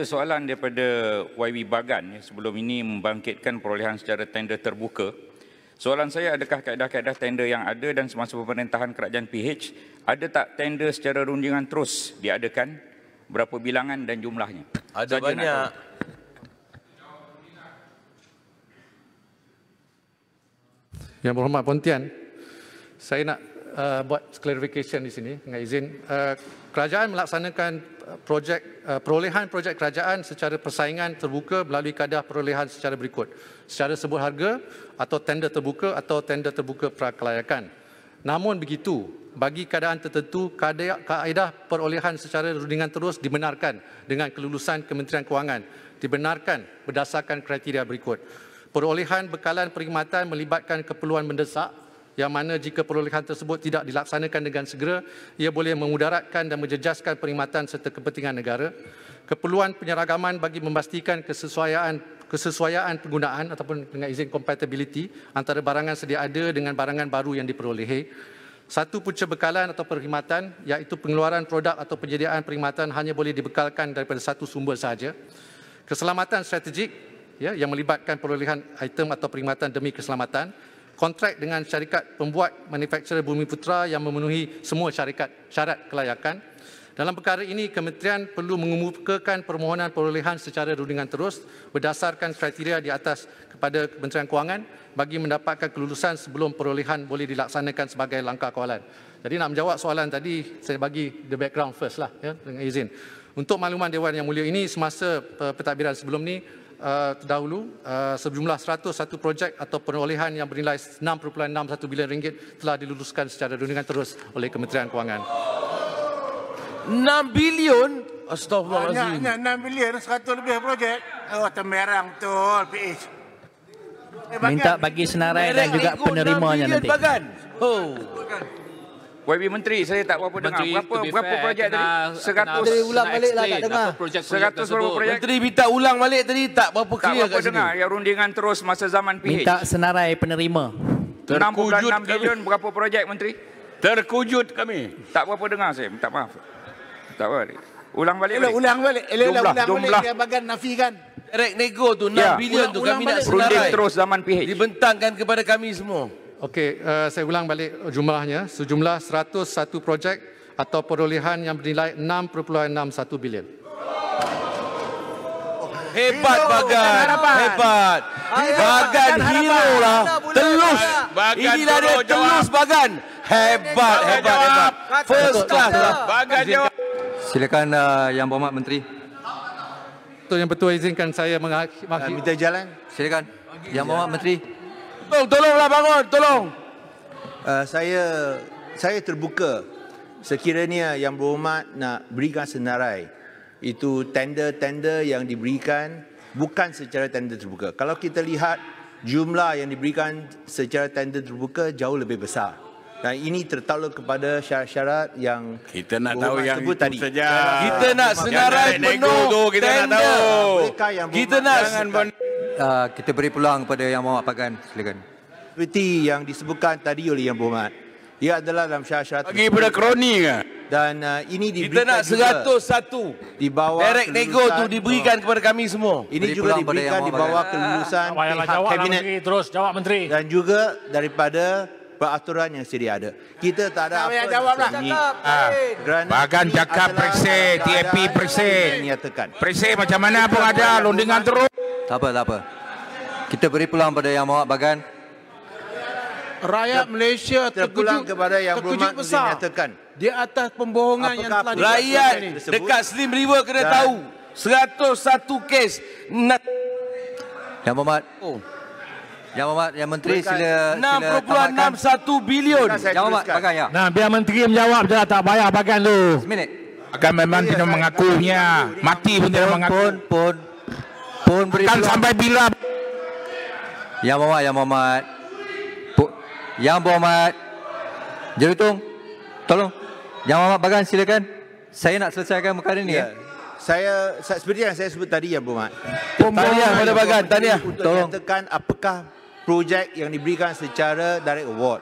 ada soalan daripada YB Bagan sebelum ini membangkitkan perolehan secara tender terbuka. Soalan saya, adakah kaedah-kaedah tender yang ada dan semasa pemerintahan kerajaan PH, ada tak tender secara rundingan terus diadakan? Berapa bilangan dan jumlahnya? Ada saja banyak. Yang Berhormat Pontian, saya nak buat clarification di sini dengan izin. Kerajaan melaksanakan perolehan projek kerajaan secara persaingan terbuka melalui kaedah perolehan secara berikut. Secara sebut harga atau tender terbuka atau tender terbuka prakelayakan. Namun begitu, bagi keadaan tertentu, kaedah perolehan secara rundingan terus dibenarkan dengan kelulusan Kementerian Kewangan. Dibenarkan berdasarkan kriteria berikut. Perolehan bekalan perkhidmatan melibatkan keperluan mendesak, yang mana jika perolehan tersebut tidak dilaksanakan dengan segera, ia boleh memudaratkan dan menjejaskan perkhidmatan serta kepentingan negara. Keperluan penyeragaman bagi memastikan kesesuaian penggunaan ataupun dengan izin compatibility antara barangan sedia ada dengan barangan baru yang diperolehi. Satu punca bekalan atau perkhidmatan, iaitu pengeluaran produk atau penyediaan perkhidmatan hanya boleh dibekalkan daripada satu sumber sahaja. Keselamatan strategik, yang melibatkan perolehan item atau perkhidmatan demi keselamatan. Kontrak dengan syarikat pembuat manufakturer Bumiputera yang memenuhi semua syarat kelayakan. Dalam perkara ini, Kementerian perlu mengemukakan permohonan perolehan secara rundingan terus berdasarkan kriteria di atas kepada Kementerian Kewangan bagi mendapatkan kelulusan sebelum perolehan boleh dilaksanakan sebagai langkah kawalan. Jadi nak menjawab soalan tadi, saya bagi the background first lah, dengan izin. Untuk makluman Dewan Yang Mulia ini, semasa pentadbiran sebelum ni, terdahulu sejumlah 101 projek atau perolehan yang bernilai 6.61 bilion ringgit telah diluluskan secara rundingan terus oleh Kementerian Kewangan. 6 bilion? Astaghfirullahaladzim. Banyaknya 6 bilion, 100 lebih projek. Oh, temerang betul, PH. Minta bagi senarai dan juga penerimanya nanti. Bagan. Oh. YB Menteri, saya tak berapa dengar. Berapa projek tadi? 100. Ulang balik lah, tak dengar. 100 berapa projek? Menteri minta ulang balik tadi, tak berapa Tak clear berapa kat sini. dengar yang rundingan terus masa zaman PH. Minta senarai penerima. 6.6 bilion berapa projek Menteri? Terkujut kami. Tak berapa dengar saya, minta maaf. Tak apa. Ulang balik. Ulang balik. Jumlah. Dia bagan nafikan. Direct nego tu 6 bilion tu kami nak Runding senarai. terus zaman PH. Dibentangkan kepada kami semua. Okey, saya ulang balik jumlahnya. Sejumlah 101 projek atau perolehan yang bernilai 6.61 bilion. Hebat Bagan, hebat. Bagan hero lah. Telus. Inilah dia telus Bagan. Hebat. First class lah. Bagan jawab. Silakan Yang Berhormat Menteri. Untuk yang betul izinkan saya mengakhiri. Minta jalan. Silakan. Yang Berhormat Menteri. Tolonglah bangun, tolong. Saya terbuka sekiranya Yang Berhormat nak berikan senarai. Itu tender-tender yang diberikan bukan secara tender terbuka. Kalau kita lihat jumlah yang diberikan secara tender terbuka jauh lebih besar. Dan ini tertakluk kepada syarat-syarat yang Kita nak tahu yang itu tadi. saja. Kita nak senarai penuh kita nak tender. tahu. Kita nak Kita beri peluang kepada Yang Berhormat Bagan. Silakan. Seperti yang disebutkan tadi oleh Yang Berhormat. Ia adalah dalam syarat-syarat. Bagi pada kroni ke? Dan ini kita diberikan nak juga 101. di bawah Direct nego tu diberikan kepada kami semua. Ini Beri juga peluang pada diberikan Yang di bawah kelulusan pihak kabinet Terus jawab Menteri. dan juga daripada peraturan yang sedia ada. Kita tak ada apa sembunyi. Kerana Bagan ini cakap adalah perse, TAP perse. Dinyatakan. Perse macam mana pun ada, rundingan terus. Tak apa. Kita beri peluang pada Yang Berhormat Bagan. Rakyat Malaysia terpulang kepada Yang Berhormat dinyatakan. Di atas pembohongan yang telah Rakyat dekat Slim River kena tahu 101 kes. Yang Berhormat. Yang Berhormat, Yang Menteri sila 6.61 bilion. Yang Berhormat Bagan ya. Nah, biar Menteri menjawab je, tak payah Bagan tu. Seminit. Akan memang tidak mengakunya. Mati pun tidak mengaku. Pun beri Akan peluang. sampai bila? Yang Berhormat. Yang Berhormat. Jerutung. Tolong. Yang Berhormat Bagan silakan. Saya nak selesaikan perkara ni ya. Saya seperti yang saya sebut tadi Yang Berhormat. Tahniah pada Bagan, tahniah. Untuk menyatakan apakah projek yang diberikan secara direct award.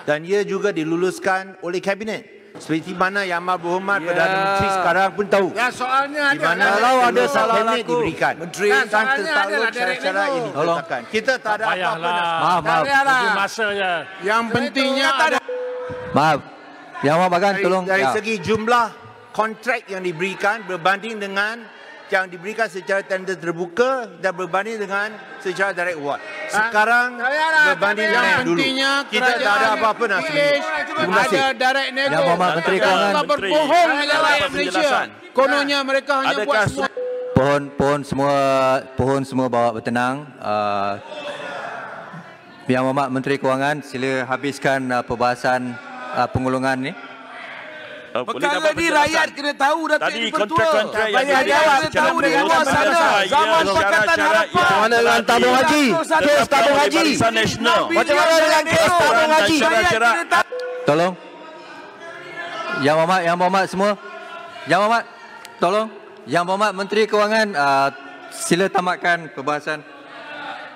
Dan ia juga diluluskan oleh kabinet. Seperti mana Yang Amat Berhormat Perdana Menteri sekarang pun tahu. Ya, soalnya Di mana kalau ada salah laku diberikan. Menteri Kan tertakluk cara ini diletakkan. Kita tak ada apa-apa nak. Maaf. Bagi masa je. Yang pentingnya ada. Maaf. Yang Amat Bagan tolong. Dari segi jumlah kontrak yang diberikan berbanding dengan yang diberikan secara tender terbuka dan berbanding dengan secara direct award. Sekarang berbanding dengan dulu. Kita tak ada apa-apa nak sembunyi. Terima kasih. Ada direct nego. Yang Berhormat Menteri Kewangan. Berbohong dengan rakyat Malaysia. Kononnya mereka hanya buat semua. Pohon semua bawa bertenang. Yang Berhormat Menteri Kewangan, sila habiskan perbahasan pengulungan ni. Perkara ni rakyat kena tahu Datuk Tadi Ibu Ketua. kontrak-kontrak yang Rakyat kena tahu dengan luar sana. Zaman Pakatan Harapan. Mana dengan tabung haji? Kes tabung haji. Macam mana dengan kes tabung haji? Tolong. Yang Berhormat semua. Yang Berhormat, tolong. Yang Berhormat Menteri Kewangan, sila tamatkan perbahasan.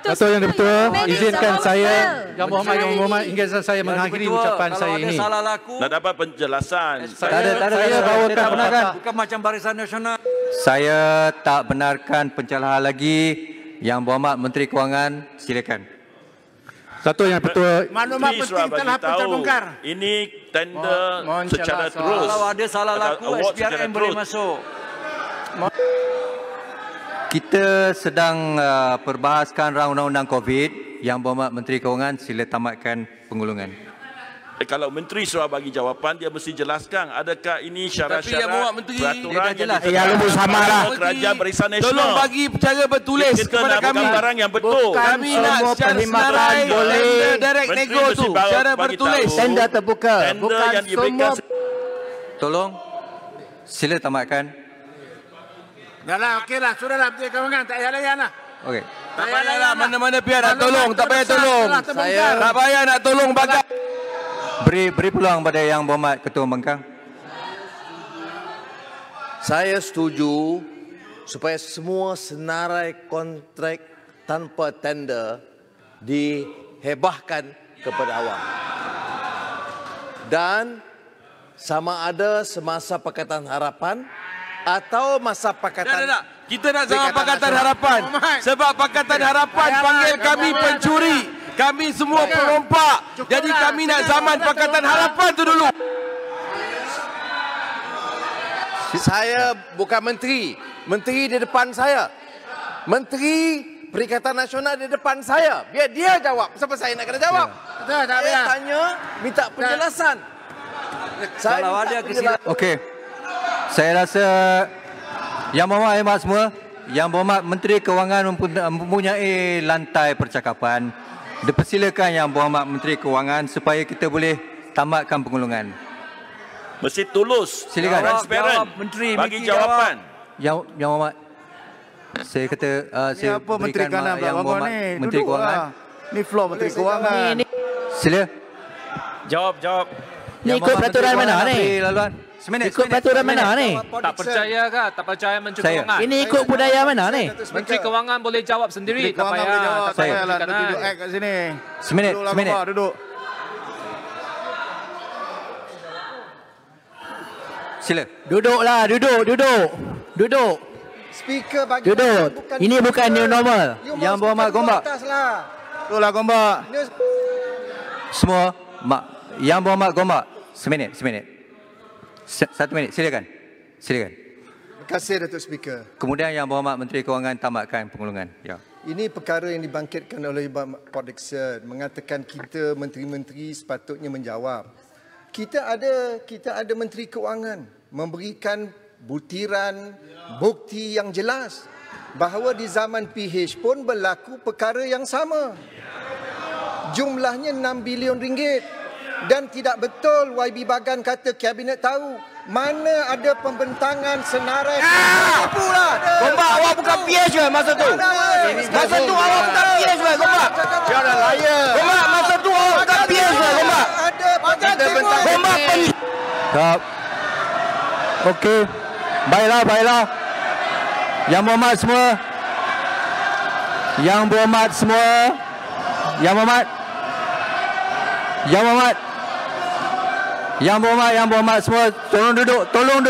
Datuk Yang Dipertua, izinkan saya, Yang Berhormat, izinkan saya mengakhiri ucapan saya ini. Nak dapat penjelasan. Saya bawakan benarkan. Bukan macam Barisan Nasional. Saya tak benarkan pencerahan lagi. Yang Berhormat Menteri Kewangan, silakan. Datuk Yang Dipertua, Maklumat penting telah terbongkar. Ini tender secara terus. Kalau ada salah laku, SPRM boleh masuk. Kita sedang perbahaskan rang undang-undang COVID. Yang Berhormat Menteri Kewangan, sila tamatkan pengulungan. Kalau menteri suruh bagi jawapan, dia mesti jelaskan adakah ini Tapi Yang syarat-syarat Berhormat Menteri, peraturan yang jelas. ditetapkan lebih sama lah. Kerajaan Barisan Nasional. Tolong bagi secara bertulis Kita kepada nak kami. bukan barang yang betul. Kami nak secara senarai direct Menteri nego mesti tu bagi secara tahu bertulis. Tender terbuka. Tender yang diberikan Tolong, sila tamatkan. Dah lah, okey lah. Sudahlah, Menteri Kewangan. Tak payah layan lah. Okey. Tak payahlah mana-mana pihak nak tolong. Tak payah tolong. Saya Tak payah nak tolong bagai. Beri peluang pada Yang Berhormat Ketua Pembangkang. Saya setuju supaya semua senarai kontrak tanpa tender dihebahkan kepada awam. Dan sama ada semasa Pakatan Harapan atau masa Pakatan... Tak. Kita nak sama Pakatan Harapan. Sebab Pakatan Harapan panggil kami pencuri. Kami semua perompak. Jadi kami nak zaman Pakatan Harapan tu dulu. Saya bukan menteri. Menteri di depan saya. Menteri Perikatan Nasional di depan saya. Biar dia jawab. Sebab saya nak kena jawab. Saya tanya, minta penjelasan. Saya minta penjelasan. Okey. Saya rasa Yang Berhormat semua, Yang Berhormat Menteri Kewangan mempunyai lantai percakapan. Dipersilakan Yang Berhormat Menteri Kewangan supaya kita boleh tamatkan pengulungan. mesti tulus, Silakan. transparan, Menteri, bagi Miki jawapan. Yang Berhormat, saya kata saya apa Menteri berikan Kanan Yang Berhormat ni? Menteri Duduk Kewangan. lah. Ni floor Menteri Kewangan. Sila. Jawab. Ni ikut peraturan mana ni? Laluan. Ikut peraturan mana ni? Tak percaya ke? Tak percaya Menteri Saya. Kewangan? Ini ikut budaya mana ni? Menteri Kewangan boleh jawab sendiri. Tak Kewangan payah. boleh jawab. Tak Tak payah payahlah Menteri tunjuk Kanan. act kat sini. Seminit. Duduk. Sila. Duduklah, duduk. Speaker bagi Duduk. Ini bukan new normal. Yang Berhormat Gombak. Duduklah Gombak. Semua, Yang Berhormat Gombak. Seminit. 1 minit, silakan. Terima kasih Datuk Speaker. Kemudian Yang Berhormat Menteri Kewangan tamatkan pengulungan. Ya. Ini perkara yang dibangkitkan oleh Port Dickson mengatakan kita menteri-menteri sepatutnya menjawab. Kita ada Menteri Kewangan memberikan butiran bukti yang jelas bahawa di zaman PH pun berlaku perkara yang sama. Jumlahnya 6 bilion ringgit dan tidak betul YB Bagan kata kabinet tahu. Mana ada pembentangan senarai. Apalah. Gombak, awak bukan PH ke masa tu? Masa tu awak bukan PH ke Gombak? Jangan liar. Gombak, masa tu awak bukan PH ke Gombak? Ada Gombak Tak. Okey. Baiklah. Yang Berhormat semua. Yang Berhormat. Yang berhormat semua, tolong duduk. Tolong.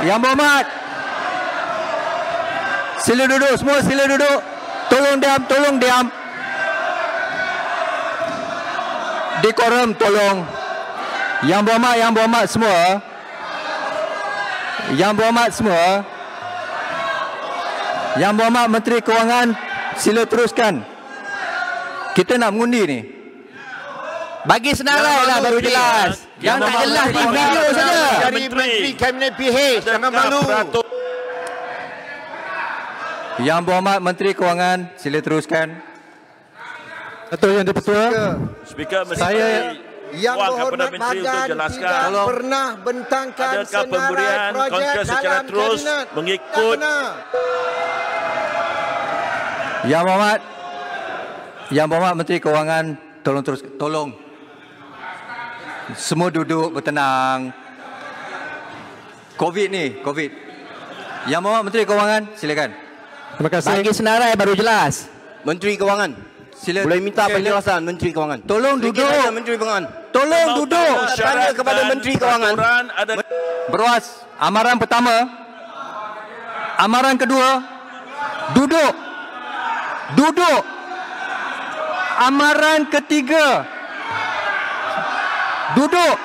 Yang berhormat. Sila duduk semua, sila duduk. Tolong diam. Dekorum tolong. Yang berhormat semua. Yang berhormat Menteri Kewangan, sila teruskan. Kita nak mengundi ni. Bagi senarai lah baru jelas. Yang tak jelas di video saja. Dari Menteri Kabinet PH, jangan malu. Yang berhormat Menteri Kewangan, sila teruskan. Datuk Yang di-Pertua, Speaker mesti Yang berhormat badan tidak pernah bentangkan senarai projek dalam kabinet. Mengikut Yang berhormat Menteri Kewangan, tolong. Semua duduk bertenang. Covid. Yang berhormat Menteri Kewangan, silakan. Terima kasih. Bagi senarai baru jelas. Menteri Kewangan. Sila. Boleh minta penjelasan Menteri Kewangan. Tolong duduk. Menteri Kewangan. Tolong duduk. Tanya kepada Menteri Kewangan. Berwas. Amaran pertama. Amaran kedua. Duduk. Amaran ketiga. Duduk.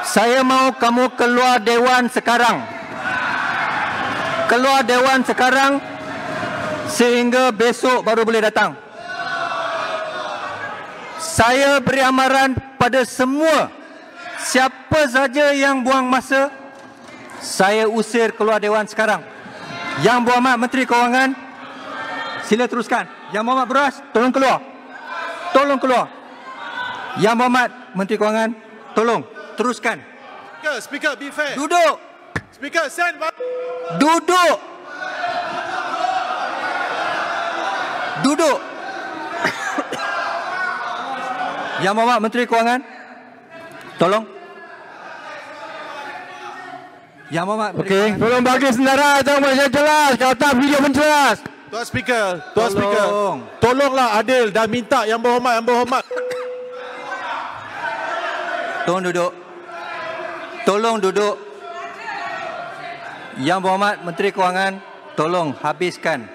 Saya mahu kamu keluar Dewan sekarang. Sehingga besok baru boleh datang. Saya beri amaran pada semua, siapa saja yang buang masa, saya usir keluar Dewan sekarang. Yang berhormat Menteri Kewangan, sila teruskan. Yang berhormat Beras, tolong keluar. Yang berhormat Menteri Kewangan, tolong teruskan. Speaker, be fair. Duduk. Speaker, stand. Duduk. Yang berhormat Menteri Kewangan, tolong. Yang berhormat Menteri Kewangan. Tolong bagi senarai tolong boleh jelas. Kalau tak video pun jelas. Tuan Speaker, tolonglah adil dan minta yang berhormat. Tolong duduk. Yang berhormat Menteri Kewangan, tolong habiskan.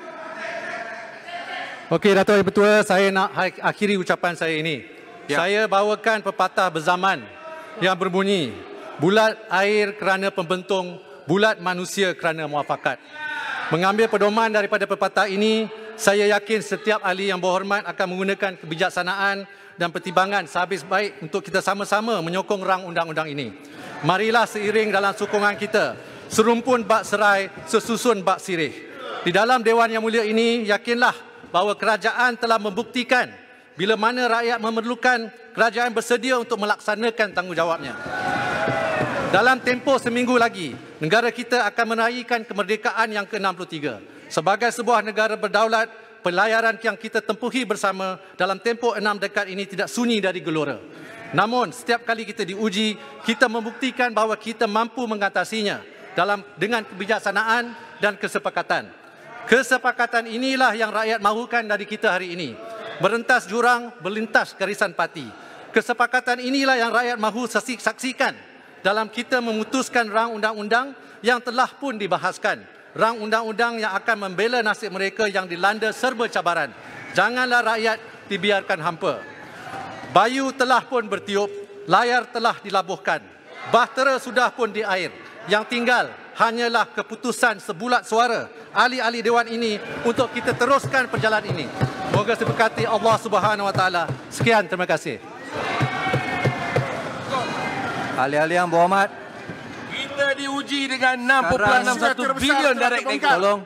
Okey, Datuk Yang Pertua, saya nak akhiri ucapan saya ini. Ya. Saya bawakan pepatah berzaman yang berbunyi, bulat air kerana pembentung, bulat manusia kerana muafakat. Mengambil pedoman daripada pepatah ini, saya yakin setiap ahli yang berhormat akan menggunakan kebijaksanaan dan pertimbangan sehabis baik untuk kita sama-sama menyokong rang undang-undang ini. Marilah seiring dalam sokongan kita, serumpun bak serai, sesusun bak sirih. Di dalam Dewan Yang Mulia ini, yakinlah bahawa kerajaan telah membuktikan bila mana rakyat memerlukan, kerajaan bersedia untuk melaksanakan tanggungjawabnya. Dalam tempoh seminggu lagi, negara kita akan meraihkan kemerdekaan yang ke-63. Sebagai sebuah negara berdaulat, pelayaran yang kita tempuhi bersama dalam tempoh 6 dekad ini tidak sunyi dari gelora. Namun, setiap kali kita diuji, kita membuktikan bahawa kita mampu mengatasinya dengan kebijaksanaan dan kesepakatan. Kesepakatan inilah yang rakyat mahukan dari kita hari ini. Merentas jurang, berlintas garisan parti. Kesepakatan inilah yang rakyat mahu saksikan dalam kita memutuskan rang undang-undang yang telah pun dibahaskan. Rang undang-undang yang akan membela nasib mereka yang dilanda serba cabaran. Janganlah rakyat dibiarkan hampa. Bayu telah pun bertiup, layar telah dilabuhkan. Bahtera sudah pun di air. Yang tinggal hanyalah keputusan sebulat suara ahli-ahli Dewan ini untuk kita teruskan perjalanan ini. Moga diberkati Allah Subhanahu Wa Taala. Sekian, terima kasih. Ahli-ahli yang berhormat, kita diuji dengan 6.61 bilion direct income. tolong.